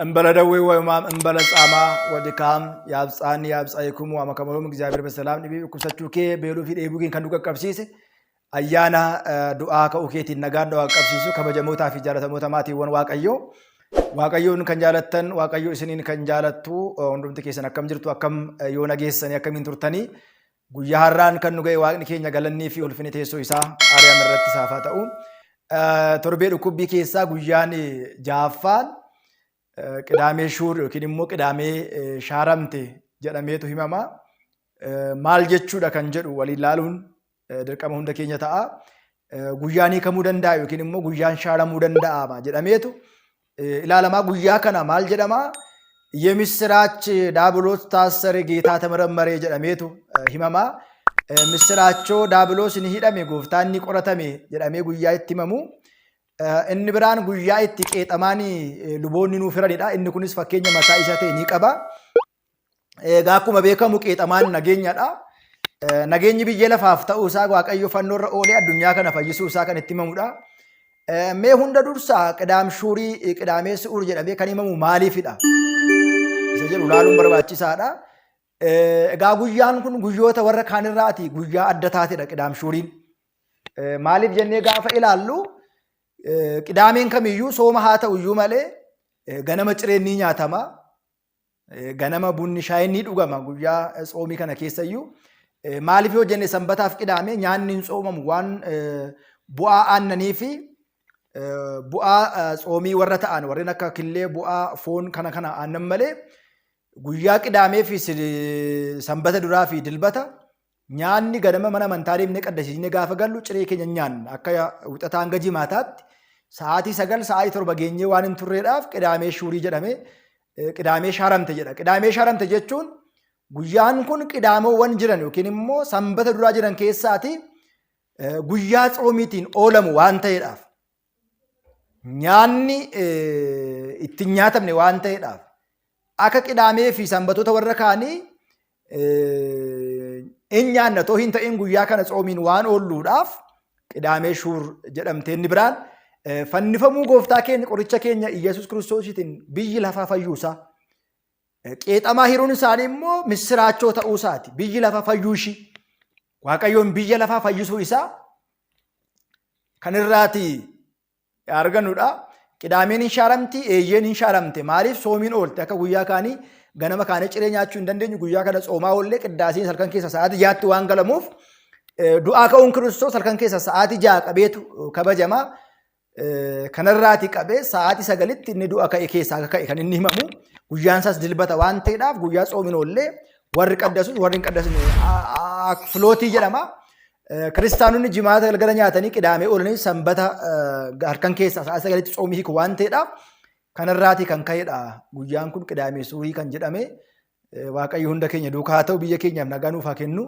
እንበለደዌ ወይማም እንበለጻማ ወድካም ያብጻን ያብጻይኩም ወማከመሎም እግዚአብሔር በሰላም ንቢ ኩሰቹኬ ቤሉ ፊ ዴቡኪን ከንዱ ቀብሲስ አያና ዱአ ከኡኬቲ ነጋዶ ቀብሲሱ ከበጀሞታ ፊ ጃለተሞታ ማቲ ወን ዋቀዮን ከንጃለተን ዋቀዮ እስኒን ከንጃለቱ ወንዱምት ኬሰን አከም ጅርቱ አከም ዮና ጌሰን አከሚን ቱርተኒ ጉያሃራን ከንዱ ገይ ዋቅኒ ኬኛ ገለኒ ፊ ኡልፍኒ ቴሶ ኢሳ አርያ መረቲ ሳፋታኡ ቶርቤ ዱኩቢ ኬሳ ጉያን ጃፋን ቅዳሜ ሹር yookiin immoo ቅዳሜ shaaramte jedhameetu himama maal jechuudha kan jedhu waliin ilaaluun dirqama hunda keenya ta'a guyyaanii kamuu danda'a yookiin immoo guyyaan shaaramuu danda'a jedhameetu ilaalamaa guyyaa kana maal jedhama የምስራች ዳብሎስ ታሰረ ጌታ ተመረመረ jedhameetu himama ምስራቸው ዳብሎስ ንሂደሜ ጎፍታኒ ቆረተሜ jedhamee guyyaa itti himamu inni biraan guyyaa itti qeexamaani luboonni nuu firanidha inni kunis fakkeenya mataa isaa ta'e ni qaba egaa akkuma beekamu qeexamaan nageenyadha nageenyi biyya lafaaf ta'uu isaa waaqayyo fannoo irra oolee addunyaa kana fayyisuu isaa kan itti himamudha mee hunda dursa qidaam shuurii qidaamee su'uur jedhamee kan himamu maaliifidha isa jedhu ilaaluun barbaachisaadha egaa guyyaan kun guyyoota warra kaanirraati guyyaa adda taatedha qidaam shuuriin maaliif jennee gaafa ilaallu Qidameen kamiyyuu sooma haa ta'uyyuu malee ganama cireen ni nyaatama ganama bunni shaayiin ni dhugama guyyaa soomii kana keessayyuu maaliif yoo jenne sanbataaf qidamee nyaanni hin soomamu waan bu'aa aannanii fi bu'aa soomii warra ta'an warreen akka killee bu'aa foon kana aannan malee guyyaa qidamee fi sanbata duraa fi dilbata nyaanni ganama mana amantaa deemnee qaddasiisnee gaafa gallu ciree keenya nyaanna akka wixataa hanga jimaataatti sa'aatii 9 sa'aatii 7 geenyee waan hin turreedhaaf qidaamee shuurii jedhame qidaamee shaaramte jedha qidaamee shaaramte jechuun guyyaan kun qidaamoowwan jiran yookiin immoo sanbata duraa jiran keessaati guyyaa xoomiitiin oolamu waan ta'eedhaaf nyaanni itti nyaatamne waan ta'eedhaaf akka qidaamee fi sanbatoota warra kaanii nyaanna too hin ta'in guyyaa kana xoomiin waan oolluudhaaf qidaamee shuur jedhamte inni biraan fannifamuu gooftaa keenya qoricha keenya Iyesuus Kiristoositiin biyyi lafaa fayyuusaa qeexamaa hiruun isaanii immoo misiraachoo ta'uu isaati biyyi lafaa fayyuushi waaqayyoon biyya lafaa fayyisuu isaa kan irraati arganudha qidaameen hin shaaramti eeyyeen hin shaaramte maaliif soomiin oolte akka guyyaa kaanii ganama kaane ciree nyaachuu hin dandeenyu guyyaa kana xoomaa oollee qiddaasiin halkan keessa sa'aatii 6tti waan galamuuf du'aa ka'uun Kiristoos halkan keessa sa'aatii 6 qabeetu kabajamaa kanarraati qabee sa'aatii 9tti inni du'a ka'e keessaa akka ka'e kan inni himamu guyyaan isaas dilbata waan ta'eedhaaf guyyaa xoomiin oollee warri qaddasus warri hin qaddasne filootii jedhama kiristaanonni jimaata galgala nyaatanii qidaamee oolanii sanbata halkan keessa sa'aatii 9tti xoomii hiiku waan ta'eedhaaf kanarraati kan ka'eedha guyyaan kun qidaamee shuurii kan jedhame waaqayyo hunda keenya duukaa haa ta'u biyya keenyaaf nagaa nuuf haa kennu